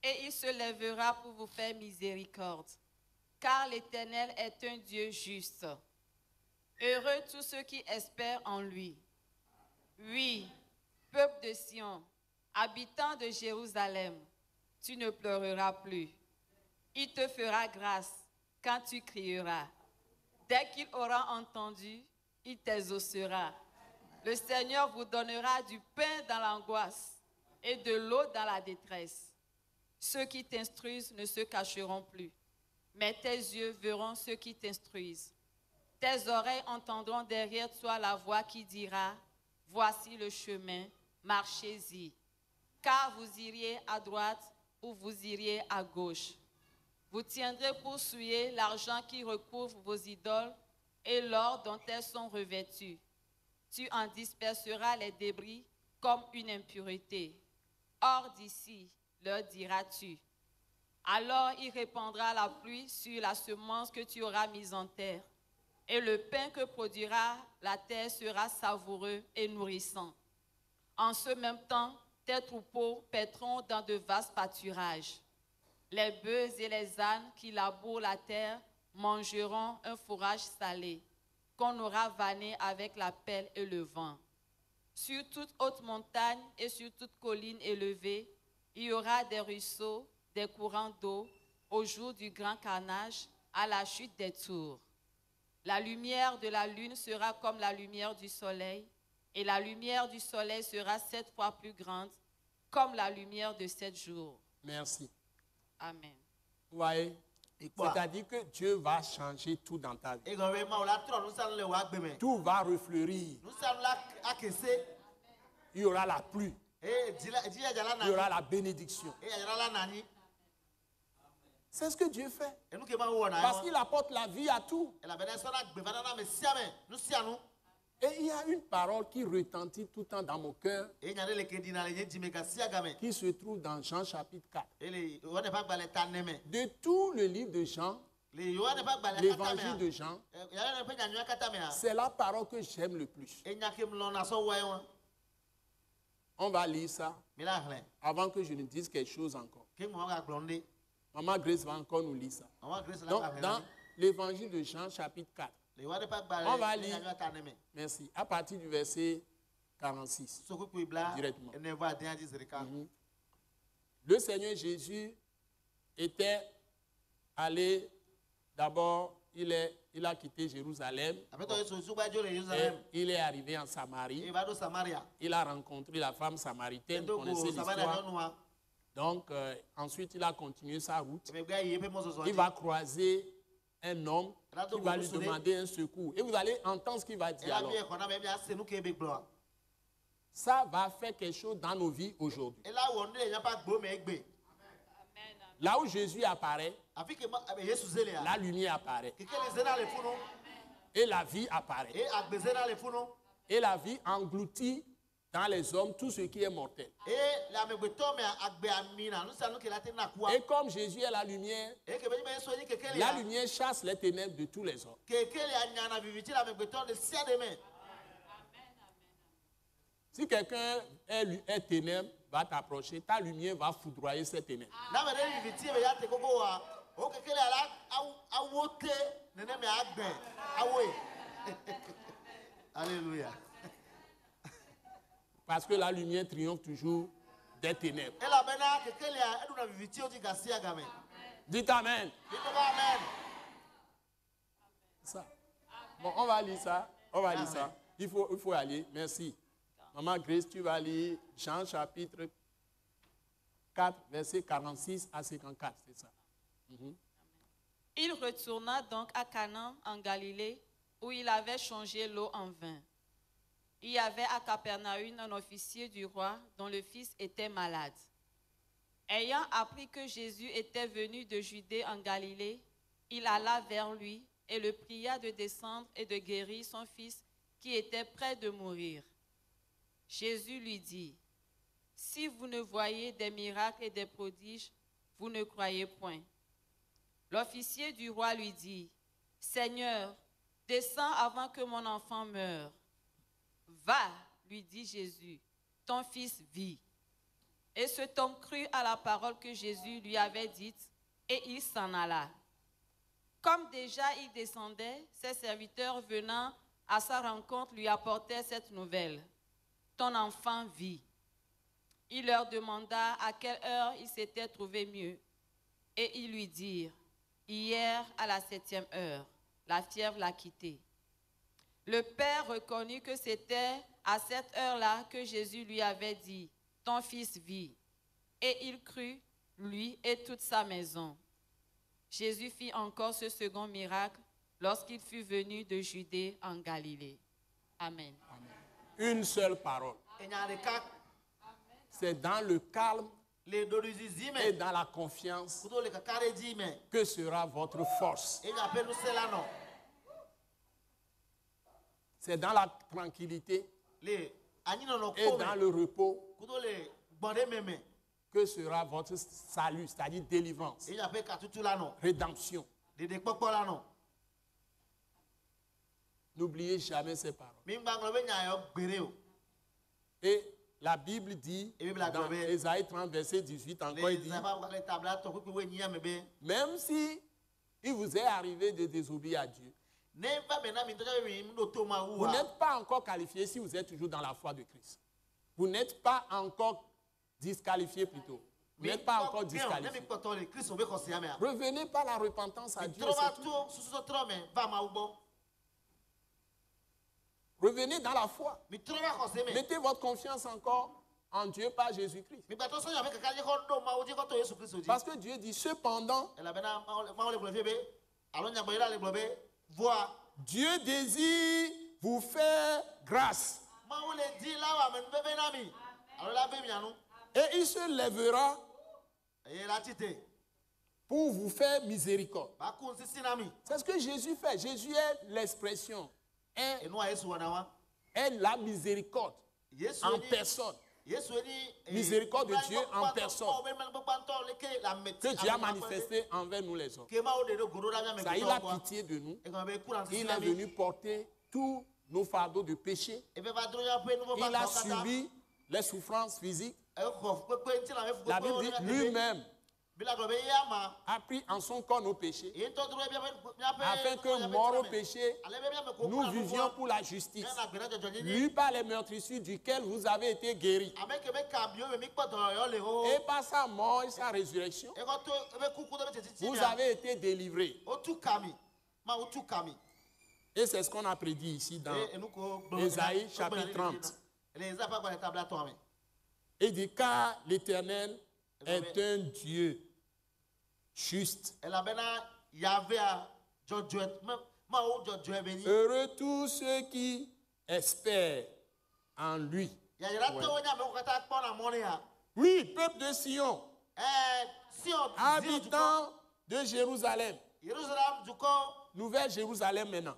et il se lèvera pour vous faire miséricorde. Car l'Éternel est un Dieu juste. Heureux tous ceux qui espèrent en lui. Oui, peuple de Sion, habitant de Jérusalem, tu ne pleureras plus. Il te fera grâce quand tu crieras. Dès qu'il aura entendu, il t'exaucera. Le Seigneur vous donnera du pain dans l'angoisse et de l'eau dans la détresse. Ceux qui t'instruisent ne se cacheront plus, mais tes yeux verront ceux qui t'instruisent. Tes oreilles entendront derrière toi la voix qui dira, « Voici le chemin, marchez-y. » Car vous iriez à droite ou vous iriez à gauche. Vous tiendrez pour souiller l'argent qui recouvre vos idoles et l'or dont elles sont revêtues. Tu en disperseras les débris comme une impureté. Hors d'ici, leur diras-tu. Alors il répandra la pluie sur la semence que tu auras mise en terre, et le pain que produira la terre sera savoureux et nourrissant. En ce même temps, tes troupeaux paîtront dans de vastes pâturages. Les bœufs et les ânes qui labourent la terre mangeront un fourrage salé, qu'on aura vanné avec la pelle et le vent. Sur toute haute montagne et sur toute colline élevée, il y aura des ruisseaux, des courants d'eau, au jour du grand carnage, à la chute des tours. La lumière de la lune sera comme la lumière du soleil, et la lumière du soleil sera 7 fois plus grande, comme la lumière de 7 jours. Merci. Amen. Vous voyez? Et quoi? C'est-à-dire que Dieu va changer tout dans ta vie. E go be ma o la tro nu san le wa gbe me. Tout va refleurir. Nu san la akese. Il y aura la pluie. E di ya jala Il y aura na. la bénédiction. E ya jala la nani. C'est ce que Dieu fait. E nu ke ma wo na. Parce qu'il apporte la vie à tout. E la bene so na gbe va na me sia me. Nu sia nu. Et il y a une parole qui retentit tout le temps dans mon cœur, E nya le ke di na le je me ka sia ga me. qui se trouve dans Jean chapitre 4. E le o ne pa gba le ta ne me. De tout le livre de Jean, Le yo ne pa gba le kata l'évangile me. de Jean, Ya ne pa nya nyu kata me. c'est la parole que j'aime le plus. E nya ke mlo na so wa yon. On va lire ça Mi la hlen. avant que je ne dise quelque chose encore. Ke mo ga glonde. Maman Grace va encore nous lire ça. On va Grace la Donc, ka hlen. dans l'évangile de Jean chapitre 4, On va lire. Merci. À partir du verset 46. Directement. Le Seigneur Jésus était allé, d'abord, il a quitté Jérusalem. Et il est arrivé en Samarie. Il a rencontré la femme samaritaine, vous connaissez l'histoire. Donc, ensuite, il a continué sa route. Il va croiser un homme qui va lui demander un secours. Et vous allez entendre ce qu'il va dire alors. Ça va faire quelque chose dans nos vies aujourd'hui. Là où Jésus apparaît, la lumière apparaît. Et la vie apparaît. Et la vie engloutit dans les hommes tout ce qui est mortel. Et comme Jésus est la lumière chasse les ténèbres de tous les hommes. Si quelqu'un est ténèbre, va t'approcher, ta lumière va foudroyer ces ténèbres. Alléluia. Parce que la lumière triomphe toujours des ténèbres. Dites Amen. Ça. Bon, on va lire ça. On va lire ça. Il faut aller. Merci. Maman Grace, tu vas lire Jean chapitre 4, verset 46 à 54. C'est ça. Il retourna donc à Canaan en Galilée, où il avait changé l'eau en vin. Il y avait à Capernaum un officier du roi dont le fils était malade. Ayant appris que Jésus était venu de Judée en Galilée, il alla vers lui et le pria de descendre et de guérir son fils qui était près de mourir. Jésus lui dit, « Si vous ne voyez des miracles et des prodiges, vous ne croyez point. » L'officier du roi lui dit, « Seigneur, descends avant que mon enfant meure. » « Va, lui dit Jésus, ton fils vit. » Et cet homme crut à la parole que Jésus lui avait dite, et il s'en alla. Comme déjà il descendait, ses serviteurs venant à sa rencontre lui apportaient cette nouvelle. « Ton enfant vit. » Il leur demanda à quelle heure il s'était trouvé mieux. Et ils lui dirent, « Hier à la 7e heure, la fièvre l'a quitté. » Le père reconnut que c'était à cette heure-là que Jésus lui avait dit, « Ton fils vit. » Et il crut, lui et toute sa maison. Jésus fit encore ce second miracle lorsqu'il fut venu de Judée en Galilée. Amen. Amen. Une seule parole. C'est dans le calme et dans la confiance que sera votre force. C'est dans la tranquillité et dans le repos que sera votre salut, c'est-à-dire délivrance, rédemption. N'oubliez jamais ces paroles. Et la Bible dit, dans Ésaïe 30, verset 18, encore il dit, même si il vous est arrivé de désobéir à Dieu, vous n'êtes pas encore qualifié si vous êtes toujours dans la foi de Christ. Vous n'êtes pas encore disqualifié plutôt. Vous n'êtes pas encore disqualifié. Revenez par la repentance à Dieu. Revenez dans la foi. Mettez votre confiance encore en Dieu par Jésus-Christ. Parce que Dieu dit cependant, Dieu désire vous faire grâce. Et il se lèvera pour vous faire miséricorde. C'est ce que Jésus fait. Jésus est l'expression, est la miséricorde en personne. Miséricorde de Dieu en personne que Dieu a manifesté envers nous les hommes. Ça, il a pitié de nous. Il est venu porter tous nos fardeaux de péché. Il a subi les souffrances physiques. La Bible dit lui-même a pris en son corps nos péchés, afin que, mort au péché, nous vivions pour la justice. Lui par les meurtrissures duquel vous avez été guéris. Et par sa mort et sa résurrection, vous avez été délivrés. Et c'est ce qu'on a prédit ici dans Ésaïe chapitre 30. Il dit, car l'Éternel est un Dieu juste. Heureux tous ceux qui espèrent en lui. Oui, peuple de Sion, habitants de Jérusalem. Nouvelle Jérusalem maintenant.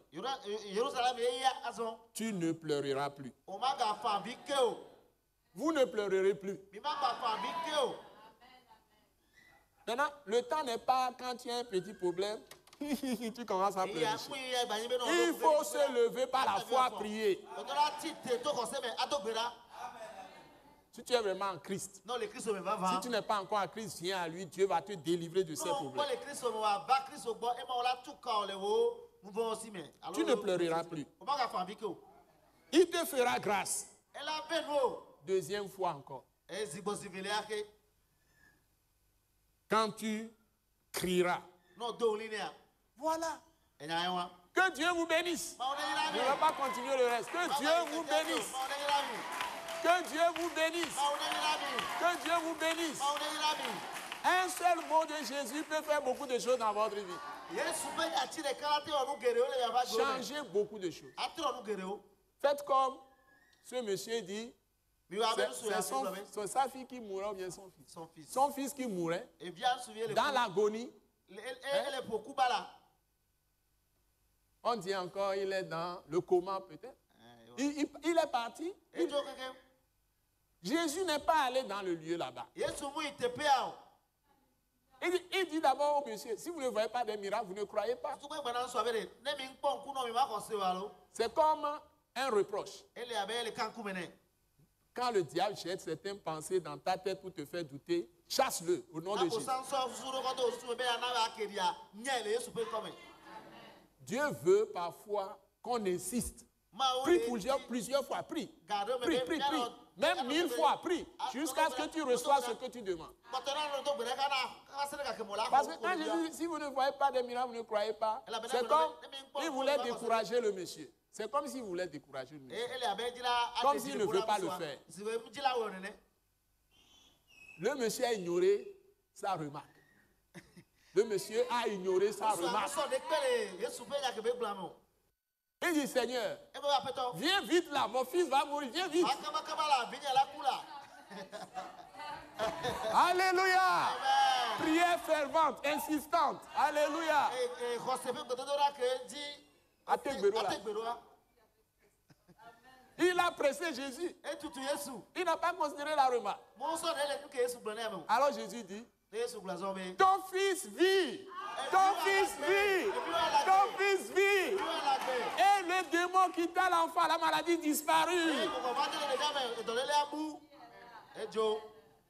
Tu ne pleureras plus. Vous ne pleurerez plus. Maintenant, le temps n'est pas quand tu as un petit problème, tu commences à pleurer. Il faut se lever par la foi, prier. Si tu es vraiment en Christ, si tu n'es pas encore en Christ, viens à lui, Dieu va te délivrer de ces problèmes. Tu ne pleureras plus. Il te fera grâce. Deuxième fois encore. Quand tu crieras. Voilà. Que Dieu vous bénisse. Je ne vais pas continuer le reste. Que Dieu vous bénisse. Que Dieu vous bénisse. Que Dieu vous bénisse. Un seul mot de Jésus peut faire beaucoup de choses dans votre vie. Changer beaucoup de choses. Faites comme ce monsieur dit. C'est sa fille qui mourrait ou bien son fils? Son fils qui mourait dans l'agonie. On dit encore il est dans le coma peut-être. Il est parti. Jésus n'est pas allé dans le lieu là-bas. Il dit d'abord au monsieur, si vous ne voyez pas des miracles, vous ne croyez pas. C'est comme un reproche. Quand le diable jette certaines pensées dans ta tête pour te faire douter, chasse-le au nom de Jésus. Dieu veut parfois qu'on insiste. Prie plusieurs fois, prie. Prie. Même 1000 fois, prie. Jusqu'à ce que tu reçoives ce que tu demandes. Parce que quand Jésus dit, si vous ne voyez pas des miracles, vous ne croyez pas, c'est comme il voulait décourager le monsieur. C'est comme s'il voulait décourager le monsieur. Comme s'il ne veut pas le faire. Le monsieur a ignoré sa remarque. Le monsieur a ignoré sa remarque. Il dit, Seigneur, viens vite là, mon fils va mourir, viens vite. Alléluia. Prière fervente, insistante. Alléluia. Il a pressé Jésus. Il n'a pas considéré la remarque. Alors Jésus dit, ton fils vit. Ton fils vit. Ton fils vit. Et le démon quitta l'enfant, la maladie disparut.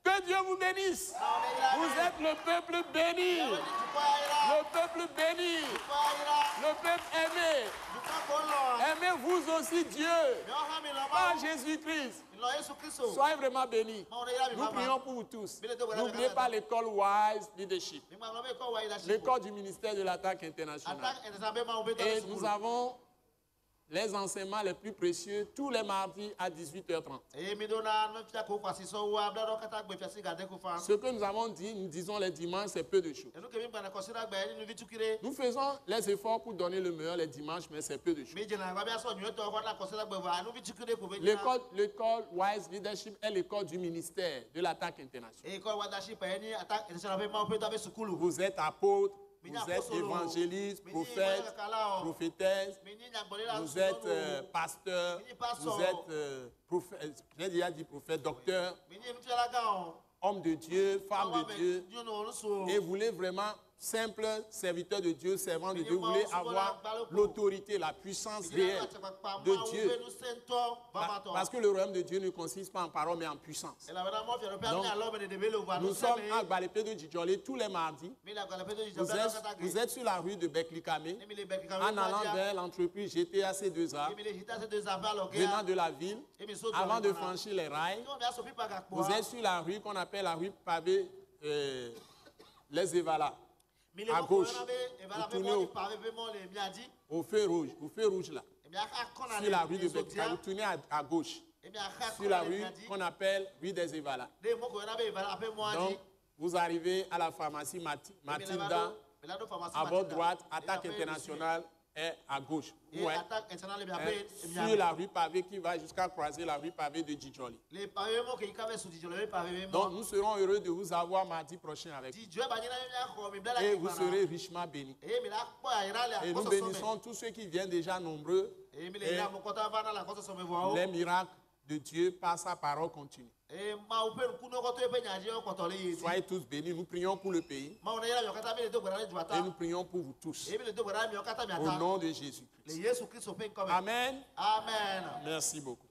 Que Dieu vous bénisse. Vous êtes le peuple béni. Le peuple béni. Le peuple aimé. Aimez-vous aussi Dieu. Par Jésus-Christ. Soyez vraiment bénis. Nous prions pour vous tous. N'oubliez pas l'école Wise Leadership. L'école du ministère de l'attaque internationale. Et nous avons les enseignements les plus précieux tous les mardis à 18h30. Ce que nous avons dit, nous disons les dimanches, c'est peu de choses. Nous faisons les efforts pour donner le meilleur les dimanches, mais c'est peu de choses. L'école Wise Leadership est l'école du ministère de l'attaque internationale. Vous êtes apôtres. Vous êtes évangélistes, prophètes, prophétesses, vous êtes pasteurs, vous êtes, j'ai déjà dit prophète, docteur, homme de Dieu, femme de Dieu, et vous voulez vraiment simple serviteur de Dieu, servant de Dieu, vous voulez avoir l'autorité, la puissance réelle de Dieu. Parce que le royaume de Dieu ne consiste pas en parole, mais en puissance. Donc, nous sommes à Gbalépé de Djidjolé tous les mardis. Vous êtes sur la rue de Beklikame, en allant vers l'entreprise GTAC2A, venant de la ville, avant de franchir les rails. Vous êtes sur la rue qu'on appelle la rue pavée Les Evalas. À gauche, vous tournez au feu rouge là. Sur la rue de Beklikame, vous tournez à gauche. Sur la rue qu'on appelle rue des Evalas. Donc, vous arrivez à la pharmacie Matilda, à votre droite, Attaque Internationale est à gauche. Ouais. Sur la rue pavée qui va jusqu'à croiser la rue pavée de Djidjolé. Donc, nous serons heureux de vous avoir mardi prochain avec nous. Et vous serez richement bénis. Et nous bénissons tous ceux qui viennent déjà nombreux. Et les miracles de Dieu par sa parole continue. Soyez tous bénis. Nous prions pour le pays. Et nous prions pour vous tous. Au nom de Jésus-Christ. Amen. Amen. Merci beaucoup.